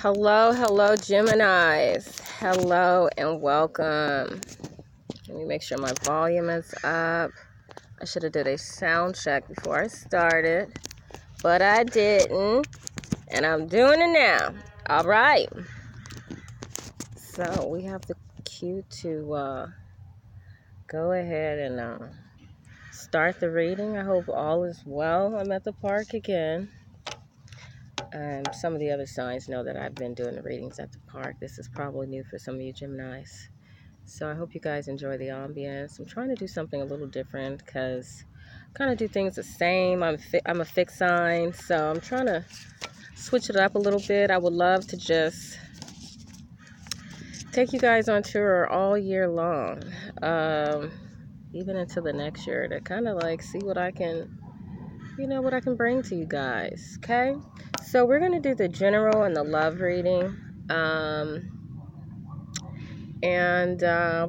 Hello, Geminis. Hello and welcome. Let me make sure my volume is up. I should have did a sound check before I started, but I didn't, and I'm doing it now. All right. So we have the cue to go ahead and start the reading. I hope all is well. I'm at the park again. Some of the other signs know that I've been doing the readings at the park. This is probably new for some of you Geminis. So I hope you guys enjoy the ambience. I'm trying to do something a little different because I kind of do things the same. I'm a fixed sign, so I'm trying to switch it up a little bit. I would love to just take you guys on tour all year long, even into the next year, to kind of like see what I can, what I can bring to you guys. Okay, so we're gonna do the general and the love reading. And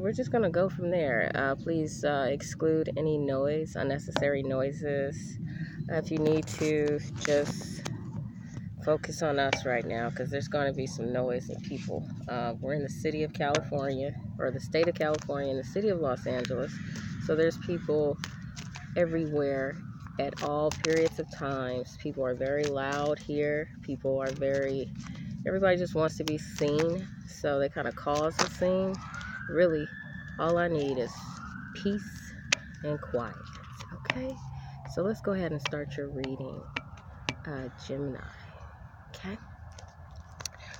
we're just going to go from there. Please exclude any noise, unnecessary noises. If you need to, just focus on us right now because there's going to be some noise and people. We're in the city of California, or the state of California, in the city of Los Angeles. So there's people everywhere at all periods of times. People are very loud here. Everybody just wants to be seen, so they kind of cause a scene. Really, all I need is peace and quiet. Okay? So let's go ahead and start your reading, Gemini. Okay?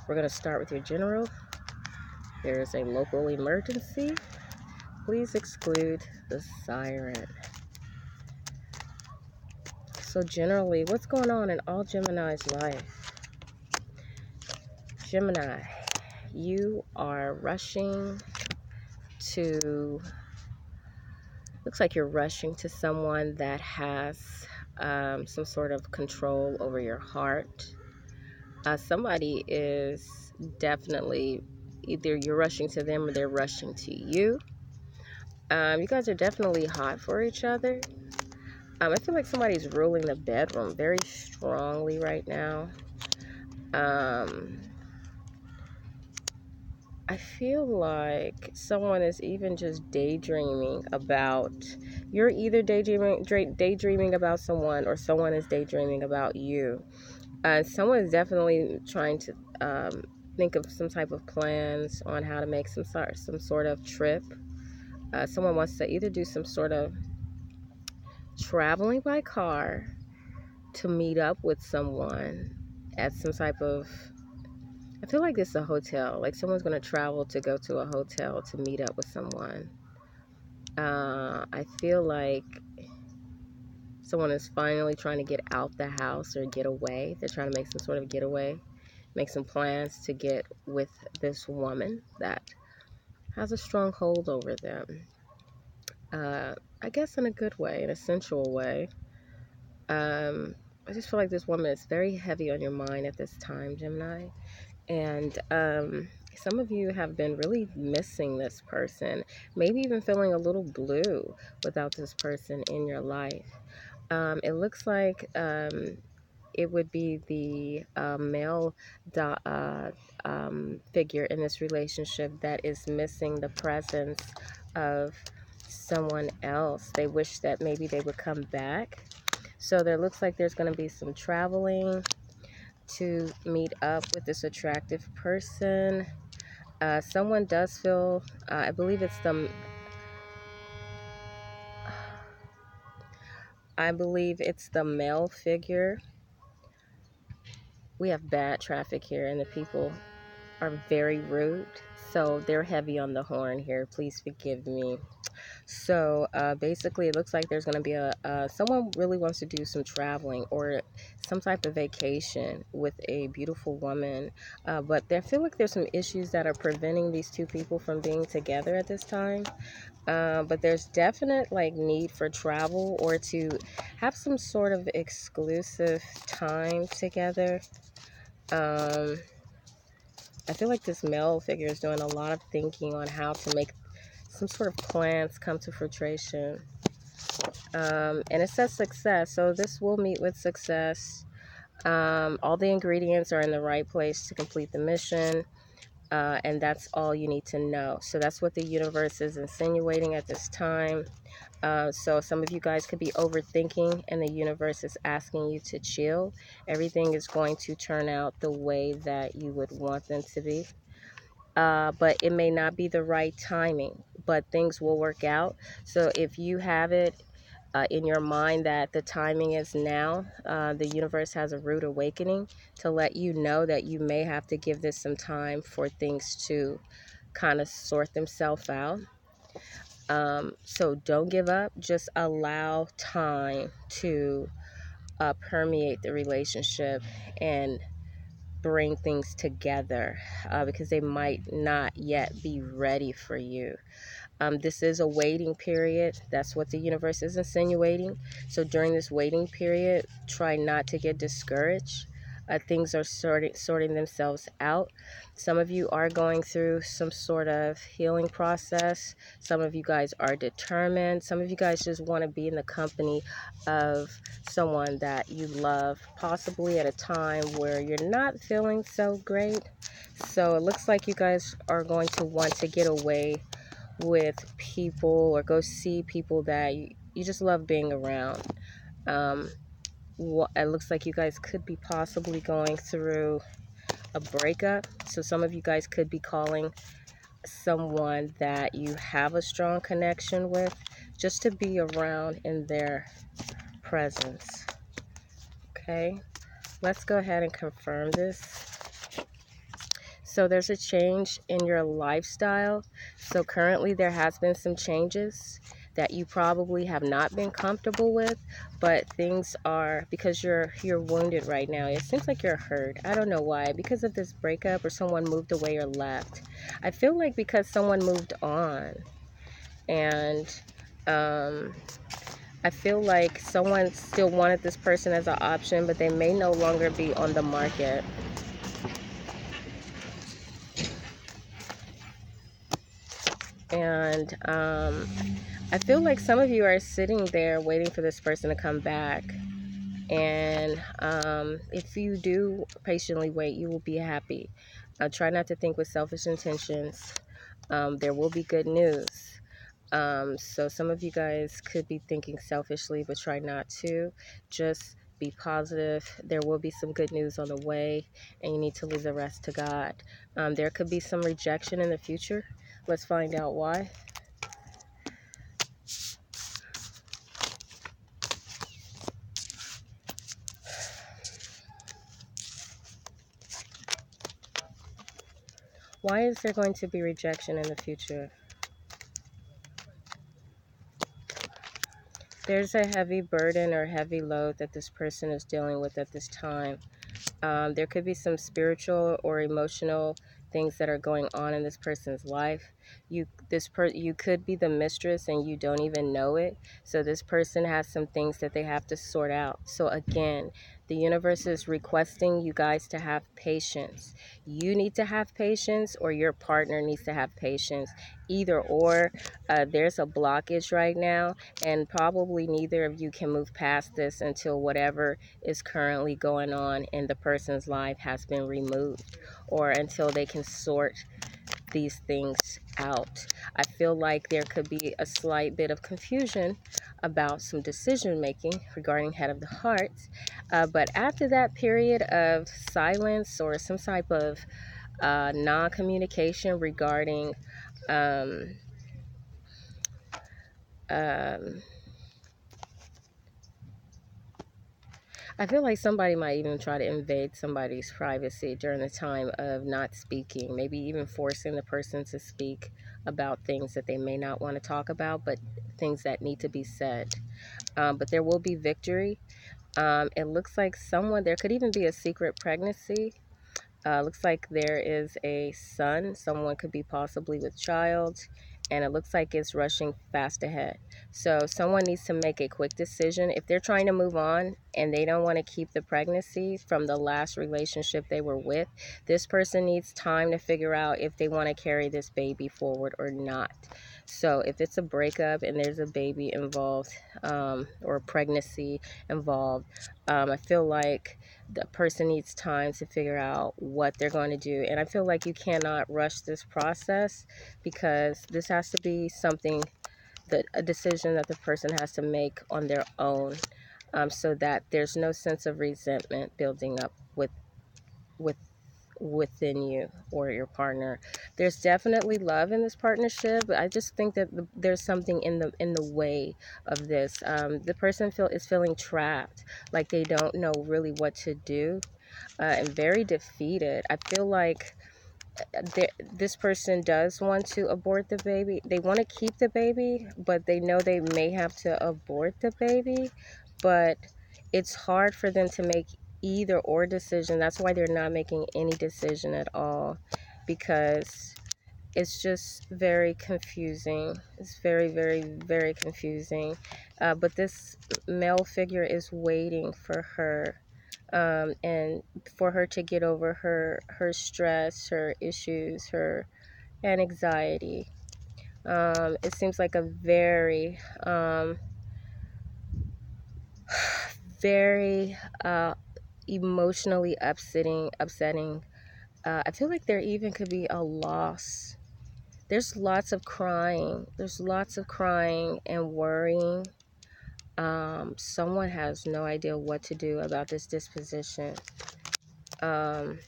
We're going to start with your general. There is a local emergency. Please exclude the siren. So generally, what's going on in all Gemini's life? Gemini, you are rushing to... Looks like you're rushing to someone that has some sort of control over your heart. Somebody is definitely, either you're rushing to them or they're rushing to you. You guys are definitely hot for each other. I feel like somebody's ruling the bedroom very strongly right now. I feel like someone is even just daydreaming about... You're either daydreaming about someone, or someone is daydreaming about you. Someone is definitely trying to think of some type of plans on how to make some sort of trip. Someone wants to either do some sort of traveling by car to meet up with someone at some type of... I feel like it's a hotel. Like someone's going to travel to go to a hotel to meet up with someone. I feel like someone is finally trying to get out the house or get away. They're trying to make some sort of getaway, make some plans to get with this woman that has a strong hold over them. I guess in a good way, in a sensual way. I just feel like this woman is very heavy on your mind at this time, Gemini. And some of you have been really missing this person, maybe even feeling a little blue without this person in your life. It looks like it would be the male figure in this relationship that is missing the presence of someone else. They wish that maybe they would come back. So there looks like there's going to be some traveling to meet up with this attractive person. Someone does feel, I believe it's the male figure. We have bad traffic here and the people are very rude, so they're heavy on the horn here. Please forgive me. So basically it looks like there's going to be someone really wants to do some traveling or some type of vacation with a beautiful woman, but I feel like there's some issues that are preventing these two people from being together at this time. But there's definite need for travel or to have some sort of exclusive time together. I feel like this male figure is doing a lot of thinking on how to make some sort of plans come to fruition. And it says success, so this will meet with success. All the ingredients are in the right place to complete the mission. And that's all you need to know. So that's what the universe is insinuating at this time. So some of you guys could be overthinking, and the universe is asking you to chill. Everything is going to turn out the way that you would want them to be. But it may not be the right timing, but things will work out. So if you have it in your mind that the timing is now, the universe has a rude awakening to let you know that you may have to give this some time for things to kind of sort themselves out. So don't give up. Just allow time to permeate the relationship and bring things together, because they might not yet be ready for you. This is a waiting period. That's what the universe is insinuating. So during this waiting period, try not to get discouraged. Things are sorting themselves out. Some of you are going through some sort of healing process. Some of you guys are determined. Some of you guys just want to be in the company of someone that you love, possibly at a time where you're not feeling so great. So it looks like you guys are going to want to get away with people or go see people that you just love being around. It looks like you guys could be possibly going through a breakup. So some of you guys could be calling someone that you have a strong connection with just to be around in their presence. Okay, let's go ahead and confirm this. So there's a change in your lifestyle. So currently there has been some changes that you probably have not been comfortable with, but things are, because you're wounded right now. It seems like you're hurt. I don't know why, because of this breakup or someone moved away or left. I feel like because someone moved on, and I feel like someone still wanted this person as an option, but they may no longer be on the market. And I feel like some of you are sitting there waiting for this person to come back. And if you do patiently wait, you will be happy. Try not to think with selfish intentions. There will be good news. So some of you guys could be thinking selfishly, but try not to. Just be positive. There will be some good news on the way, and you need to leave the rest to God. There could be some rejection in the future. Let's find out why. Why is there going to be rejection in the future? There's a heavy burden or heavy load that this person is dealing with at this time. There could be some spiritual or emotional things that are going on in this person's life. You could be the mistress and you don't even know it. So this person has some things that they have to sort out. So again, the universe is requesting you guys to have patience. You need to have patience, or your partner needs to have patience. Either or, there's a blockage right now, and probably neither of you can move past this until whatever is currently going on in the person's life has been removed, or until they can sort these things out. I feel like there could be a slight bit of confusion about some decision making regarding head of the heart, but after that period of silence or some type of non-communication regarding um, um, I feel like somebody might even try to invade somebody's privacy during the time of not speaking, maybe even forcing the person to speak about things that they may not want to talk about, but things that need to be said. But there will be victory. It looks like there could even be a secret pregnancy. Looks like there is a son. Someone could be possibly with child, and it looks like it's rushing fast ahead. So someone needs to make a quick decision. If they're trying to move on and they don't want to keep the pregnancy from the last relationship they were with, this person needs time to figure out if they want to carry this baby forward or not. So if it's a breakup and there's a baby involved, or pregnancy involved, I feel like the person needs time to figure out what they're going to do. And I feel like you cannot rush this process, because this has to be something that a decision that the person has to make on their own, so that there's no sense of resentment building up with within you or your partner. There's definitely love in this partnership, but I just think that there's something in the way of this. The person is feeling trapped, like they don't know really what to do, and very defeated. I feel like this person does want to abort the baby. They want to keep the baby, but they know they may have to abort the baby. But it's hard for them to make either or decision. That's why they're not making any decision at all, because it's just very confusing. It's very, very, very confusing. But this male figure is waiting for her, and for her to get over her stress, her issues, her and anxiety. It seems like a very, very emotionally upsetting. I feel like there even could be a loss. There's lots of crying. There's lots of crying and worrying. Someone has no idea what to do about this disposition. Um,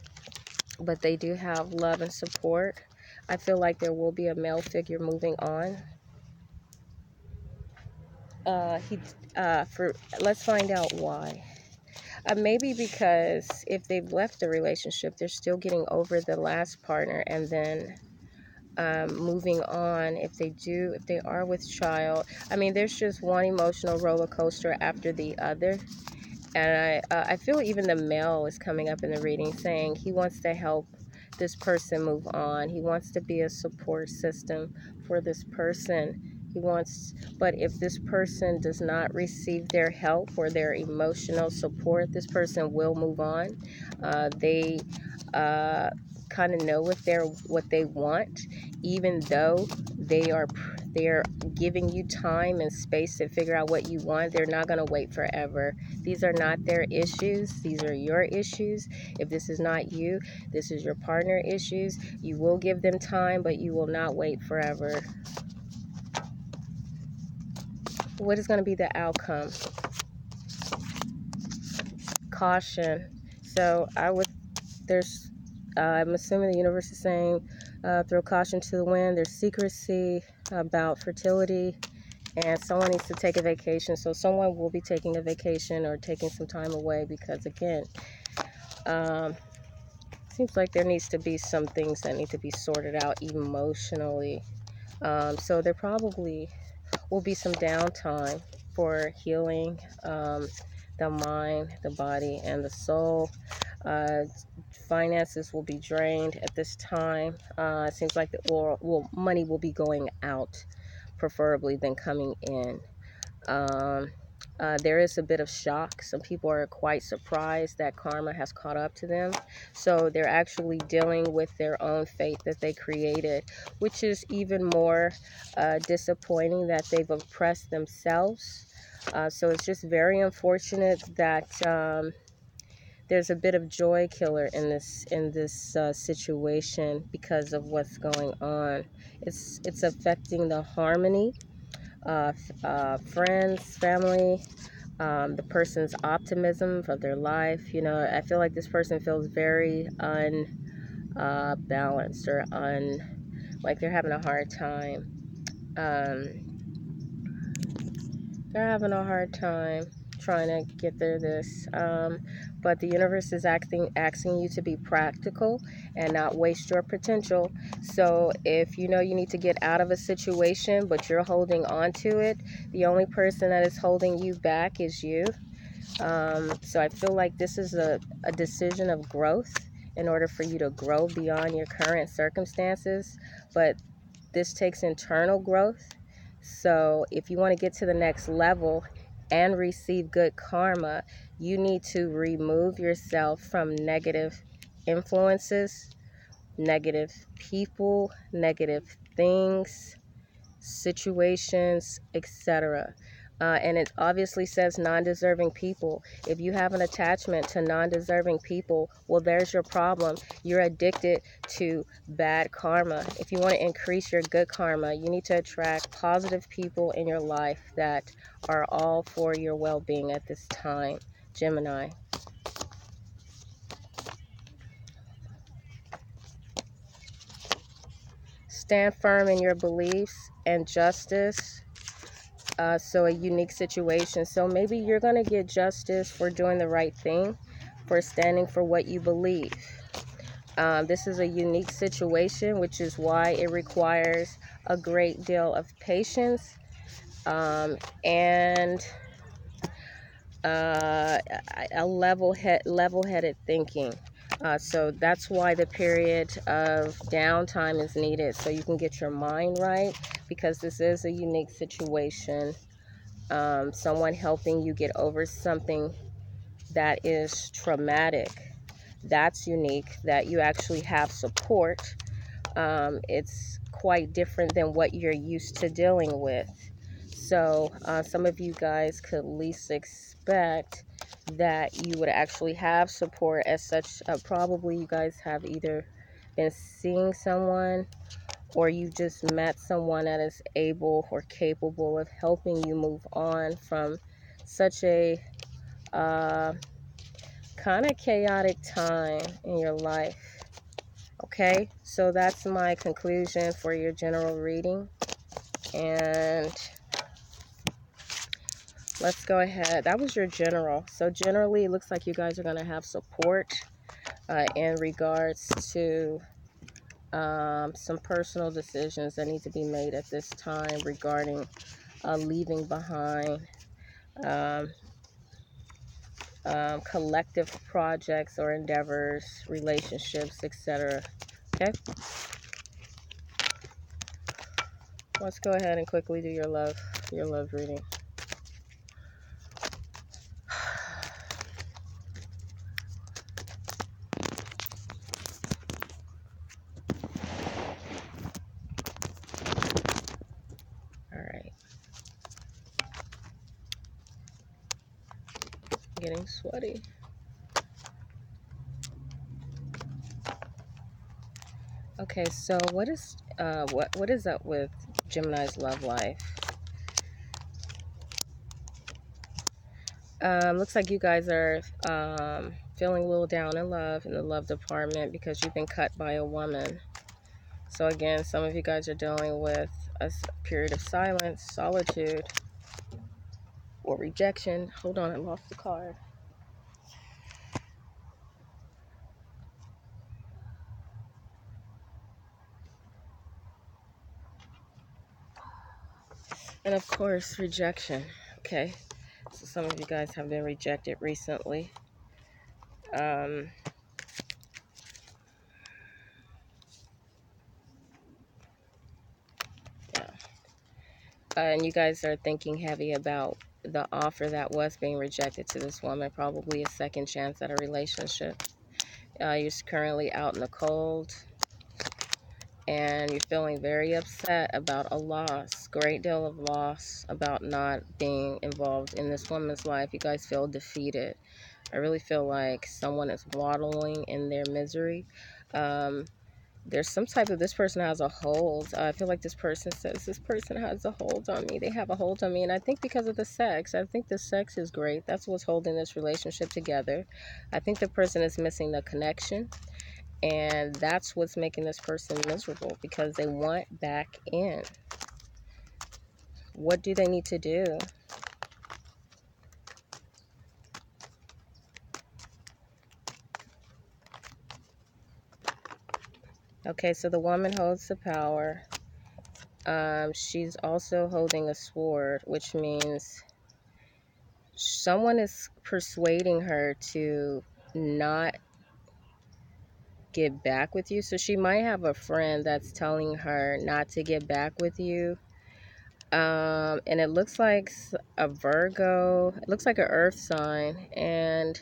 but they do have love and support. I feel like there will be a male figure moving on. He for Let's find out why. Maybe because if they've left the relationship, they're still getting over the last partner, and then moving on. If they are with child, I mean, there's just one emotional roller coaster after the other. And I feel even the male is coming up in the reading saying he wants to help this person move on. He wants to be a support system for this person. But if this person does not receive their help or their emotional support, this person will move on. They kind of know what they want, even though they're giving you time and space to figure out what you want. They're not going to wait forever. These are not their issues. These are your issues. If this is not you, this is your partner issues. You will give them time, but you will not wait forever. What is going to be the outcome? Caution. So I'm assuming the universe is saying, throw caution to the wind. There's secrecy about fertility, and someone needs to take a vacation. So someone will be taking a vacation or taking some time away, because again, seems like there needs to be some things that need to be sorted out emotionally. So there probably will be some downtime for healing, the mind, the body, and the soul. Uh, Finances will be drained at this time. It seems like money will be going out, preferably, than coming in. Um, there is a bit of shock. Some people are quite surprised that karma has caught up to them. So they're actually dealing with their own fate that they created, which is even more disappointing, that they've oppressed themselves. So it's just very unfortunate that there's a bit of joy killer in this situation because of what's going on. It's affecting the harmony, friends, family, the person's optimism for their life. I feel like this person feels very unbalanced, or like they're having a hard time. Um, they're having a hard time trying to get through this. But the universe is asking you to be practical and not waste your potential. So if you know you need to get out of a situation, but you're holding on to it, the only person that is holding you back is you. So I feel like this is a decision of growth, in order for you to grow beyond your current circumstances. But this takes internal growth. So if you want to get to the next level and receive good karma, you need to remove yourself from negative influences, negative people, negative things, situations, etc. And it obviously says non-deserving people. If you have an attachment to non-deserving people, well, there's your problem. You're addicted to bad karma. If you want to increase your good karma, you need to attract positive people in your life that are all for your well-being at this time, Gemini. Stand firm in your beliefs and justice. So a unique situation. So maybe you're going to get justice for doing the right thing, for standing for what you believe. This is a unique situation, which is why it requires a great deal of patience and a level-headed thinking. So that's why the period of downtime is needed, so you can get your mind right, because this is a unique situation. Someone helping you get over something that is traumatic. That's unique, that you actually have support. It's quite different than what you're used to dealing with. So some of you guys could least expect that you would actually have support as such. Probably you guys have either been seeing someone, or you just met someone that is able or capable of helping you move on from such a kind of chaotic time in your life. Okay, so that's my conclusion for your general reading. And let's go ahead. That was your general. So generally, it looks like you guys are going to have support in regards to some personal decisions that need to be made at this time regarding leaving behind um, collective projects or endeavors, relationships, etc. Okay, let's go ahead and quickly do your love reading. All right, getting sweaty. Okay, so what is up with Gemini's love life? Looks like you guys are feeling a little down in the love department, because you've been cut by a woman. So again, some of you guys are dealing with a period of silence, solitude, or rejection. Hold on, I lost the card. And of course, rejection. Okay, so some of you guys have been rejected recently. Yeah. And you guys are thinking heavy about the offer that was being rejected to this woman, probably a second chance at a relationship. You're currently out in the cold, and you're feeling very upset about a loss, great deal of loss, about not being involved in this woman's life. You guys feel defeated. I really feel like someone is waddling in their misery. There's some type of, this person has a hold. I feel like this person says, this person has a hold on me. They have a hold on me. And I think because of the sex, I think the sex is great. That's what's holding this relationship together. I think the person is missing the connection. And that's what's making this person miserable, because they want back in. What do they need to do? Okay, so the woman holds the power. She's also holding a sword, which means someone is persuading her to not get back with you. So she might have a friend that's telling her not to get back with you. And it looks like a Virgo. It looks like an earth sign. And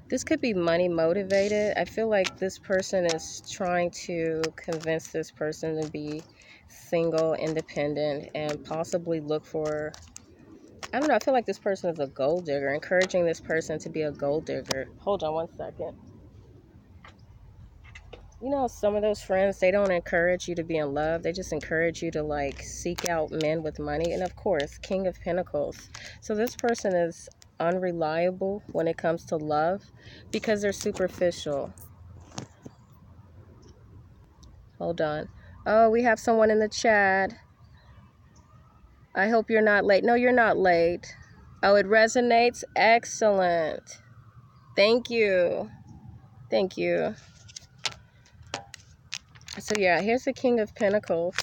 this could be money motivated. I feel like this person is trying to convince this person to be single, independent, and possibly look for, I don't know, I feel like this person is a gold digger, encouraging this person to be a gold digger. Hold on one second. You know, some of those friends, they don't encourage you to be in love. They just encourage you to like seek out men with money. And of course, King of Pentacles. So this person is unreliable when it comes to love because they're superficial. Hold on. Oh, we have someone in the chat. I hope you're not late. No, you're not late. Oh, it resonates? Excellent. Thank you. Thank you. So yeah, here's the King of Pentacles.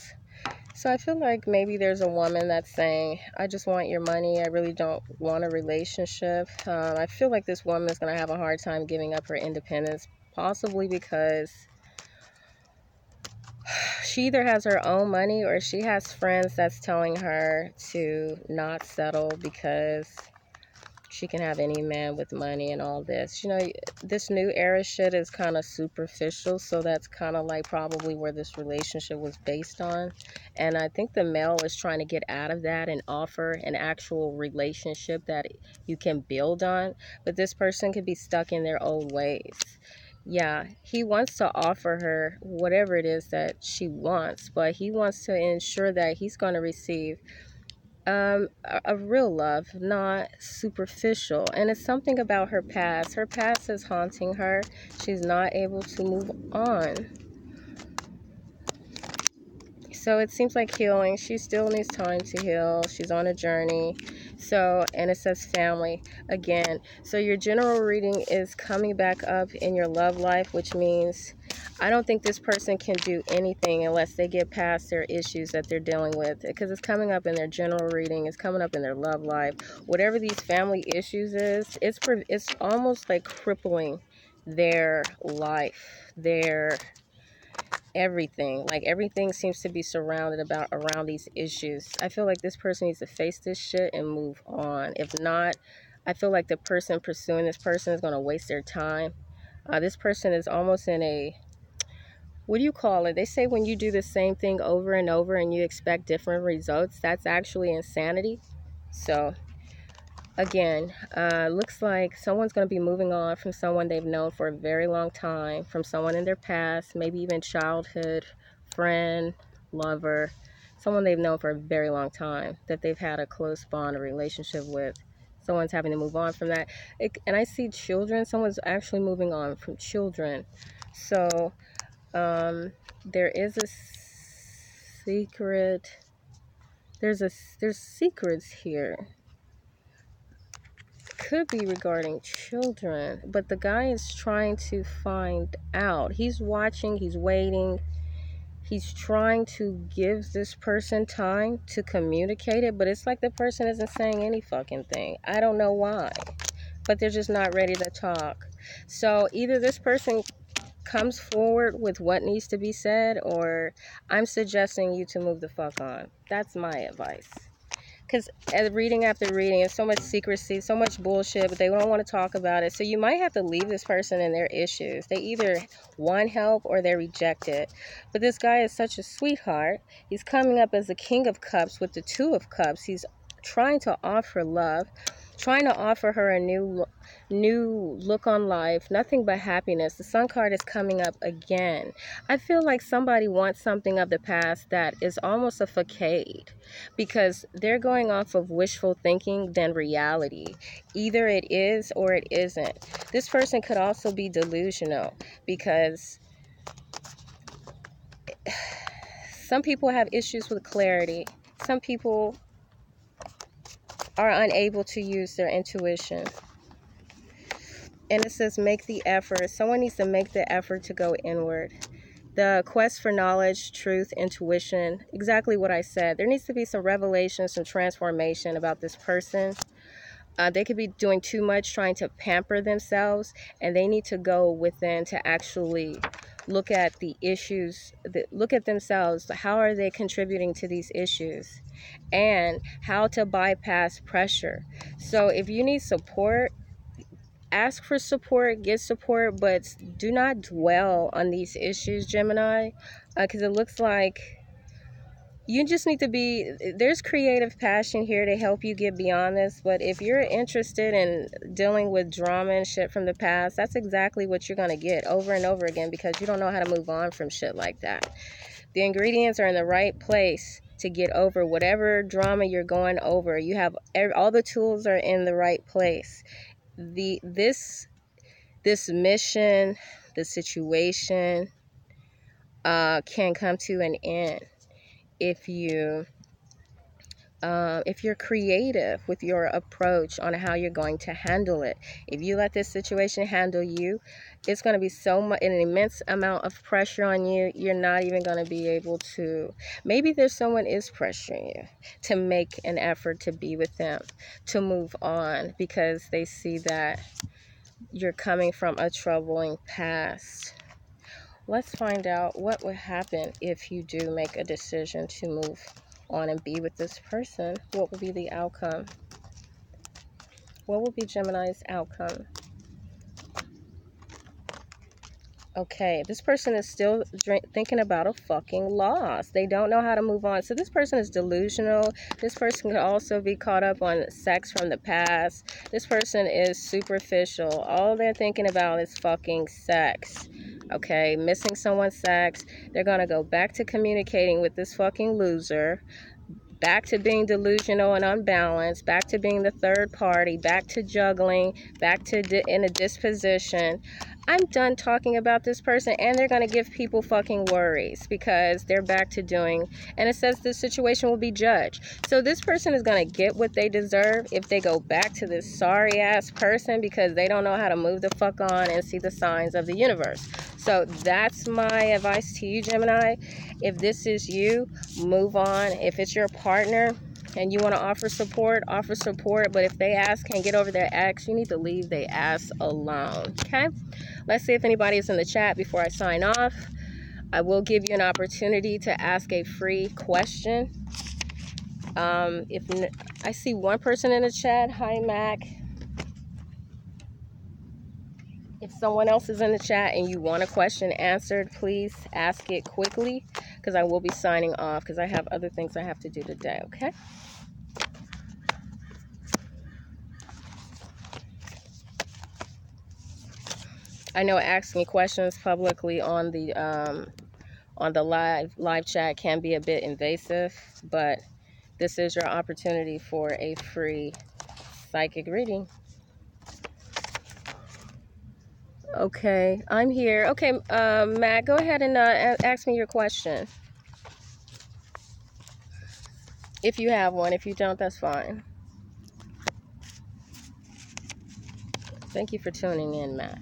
So I feel like maybe there's a woman that's saying, I just want your money. I really don't want a relationship. I feel like this woman is going to have a hard time giving up her independence, possibly because she either has her own money or she has friends that's telling her to not settle because she can have any man with money and all this. You know, this new era shit is kind of superficial, so that's kind of like probably where this relationship was based on. And I think the male is trying to get out of that and offer an actual relationship that you can build on. But this person could be stuck in their old ways. Yeah, he wants to offer her whatever it is that she wants, but he wants to ensure that he's going to receive a real love, not superficial. And it's something about her past. Her past is haunting her. She's not able to move on. So it seems like healing. She still needs time to heal. She's on a journey. So, and it says family again. So your general reading is coming back up in your love life, which means I don't think this person can do anything unless they get past their issues that they're dealing with, because it's coming up in their general reading, it's coming up in their love life. Whatever these family issues is, it's almost like crippling their life, their everything. Like everything seems to be surrounded around these issues. I feel like this person needs to face this shit and move on. If not, I feel like the person pursuing this person is going to waste their time. This person is almost in a, what do you call it? They say when you do the same thing over and over and you expect different results, that's actually insanity. So again, looks like someone's going to be moving on from someone they've known for a very long time, from someone in their past, maybe even childhood friend, lover, someone they've known for a very long time that they've had a close bond, a relationship with. Someone's having to move on from that. And I see children. Someone's actually moving on from children. So there is a secret. There's secrets here. Could be regarding children, but the guy is trying to find out. He's watching, he's waiting, he's trying to give this person time to communicate it, but it's like the person isn't saying any fucking thing. I don't know why, but they're just not ready to talk. So either this person comes forward with what needs to be said, or I'm suggesting you to move the fuck on. That's my advice. Because reading after reading, there's so much secrecy, so much bullshit, but they don't want to talk about it. So you might have to leave this person in their issues. They either want help or they reject it. But this guy is such a sweetheart. He's coming up as the King of Cups with the Two of Cups. He's trying to offer love, trying to offer her a new look on life, nothing but happiness. The Sun card is coming up again. I feel like somebody wants something of the past that is almost a facade, because they're going off of wishful thinking than reality. Either it is or it isn't. This person could also be delusional, because some people have issues with clarity. Some people are unable to use their intuition. And it says make the effort. Someone needs to make the effort to go inward. The quest for knowledge, truth, intuition, exactly what I said. There needs to be some revelation, some transformation about this person. They could be doing too much, trying to pamper themselves, and they need to go within to actually look at the issues, look at themselves. How are they contributing to these issues? And how to bypass pressure. So if you need support, ask for support, get support, but do not dwell on these issues, Gemini, because it looks like You just need to be, there's creative passion here to help you get beyond this. But if you're interested in dealing with drama and shit from the past, that's exactly what you're going to get over and over again, because you don't know how to move on from shit like that. The ingredients are in the right place to get over whatever drama you're going over. You have all the tools are in the right place. This mission, the situation, can come to an end if you're creative with your approach on how you're going to handle it. If you let this situation handle you, it's going to be an immense amount of pressure on you. You're not even going to be able to, maybe there's someone is pressuring you to make an effort to be with them, to move on, because they see that you're coming from a troubling past. Let's find out what would happen if you do make a decision to move on and be with this person. What would be the outcome? What will be Gemini's outcome? Okay, this person is still thinking about a fucking loss. They don't know how to move on. So this person is delusional. This person could also be caught up on sex from the past. This person is superficial. All they're thinking about is fucking sex. Okay, missing someone's sex. They're gonna go back to communicating with this fucking loser. Back to being delusional and unbalanced, back to being the third party, back to juggling, back to in a disposition. I'm done talking about this person, and they're going to give people fucking worries because they're back to doing, and it says the situation will be judged. So this person is going to get what they deserve if they go back to this sorry ass person because they don't know how to move the fuck on and see the signs of the universe. So that's my advice to you, Gemini. If this is you, move on. If it's your partner and you want to offer support, offer support. But if they ask, can't get over their ex, you need to leave their ass alone. Okay? Let's see if anybody is in the chat before I sign off. I will give you an opportunity to ask a free question. If I see one person in the chat, hi Mac. If someone else is in the chat and you want a question answered, please ask it quickly because I will be signing off because I have other things I have to do today, okay? I know asking questions publicly on the live chat can be a bit invasive, but this is your opportunity for a free psychic reading. Okay, I'm here. Okay, Matt, go ahead and ask me your question. If you have one. If you don't, that's fine. Thank you for tuning in, Matt.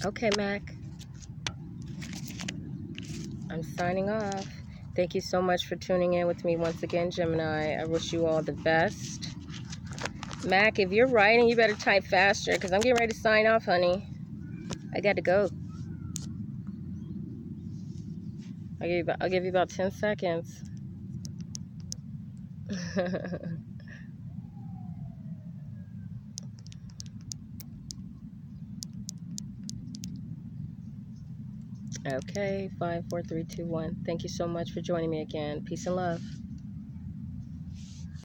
Okay, Mac. I'm signing off. Thank you so much for tuning in with me once again, Gemini. I wish you all the best. Mac, if you're writing, you better type faster because I'm getting ready to sign off, honey. I got to go. I'll give you about 10 seconds. Okay, 5, 4, 3, 2, 1. Thank you so much for joining me again. Peace and love.